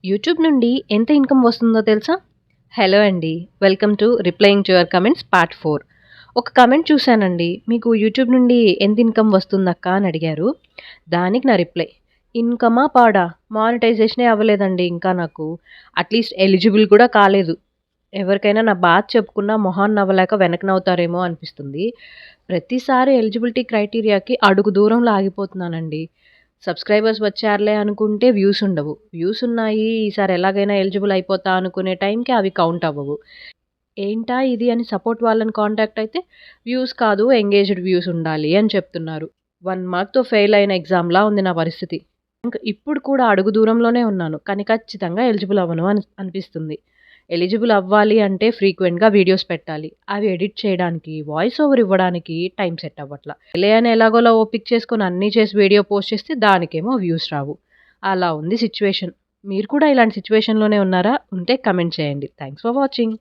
YouTube నుండి ఎంత income వస్తుందో తెలుసా? హలో అండి. Welcome to replying to your comments part 4. ఒక కమెంట్ చూశానండి. మీకు యూట్యూబ్ నుండి ఎంత ఇన్కమ్ వస్తుందక్క అని అడిగారు. దానికి నా రిప్లై, ఇన్కమా పాడా? మానిటైజేషనే అవ్వలేదండి ఇంకా నాకు. అట్లీస్ట్ ఎలిజిబుల్ కూడా కాలేదు. ఎవరికైనా నా బాధ చెప్పుకున్నా మొహాన్ని నవ్వలేక వెనక నవ్వుతారేమో అనిపిస్తుంది. ప్రతిసారి ఎలిజిబిలిటీ క్రైటీరియాకి అడుగు దూరంలో ఆగిపోతున్నానండి. సబ్స్క్రైబర్స్ వచ్చారులే అనుకుంటే వ్యూస్ ఉండవు. వ్యూస్ ఉన్నాయి, ఈసారి ఎలాగైనా ఎలిజిబుల్ అయిపోతా అనుకునే టైంకి అవి కౌంట్ అవ్వవు. ఏంటా ఇది అని సపోర్ట్ వాళ్ళని కాంటాక్ట్ అయితే వ్యూస్ కాదు, ఎంగేజ్డ్ వ్యూస్ ఉండాలి అని చెప్తున్నారు. 1 మార్క్‌తో ఫెయిల్ అయిన ఎగ్జామ్‌లా ఉంది నా పరిస్థితి. ఇప్పుడు కూడా అడుగు దూరంలోనే ఉన్నాను. కానీ ఖచ్చితంగా ఎలిజిబుల్ అవ్వను అనిపిస్తుంది. ఎలిజిబుల్ అవ్వాలి అంటే ఫ్రీక్వెంట్‌గా వీడియోస్ పెట్టాలి. అవి ఎడిట్ చేయడానికి, వాయిస్ ఓవర్ ఇవ్వడానికి టైం సెట్ అవ్వట్ల. అని ఎలాగోలా ఓపిక చేసుకొని అన్నీ చేసి వీడియో పోస్ట్ చేస్తే దానికేమో వ్యూస్ రావు. అలా ఉంది సిట్యుయేషన్. మీరు కూడా ఇలాంటి సిట్యుయేషన్‌లోనే ఉన్నారా? ఉంటే కమెంట్ చేయండి. Thanks for watching.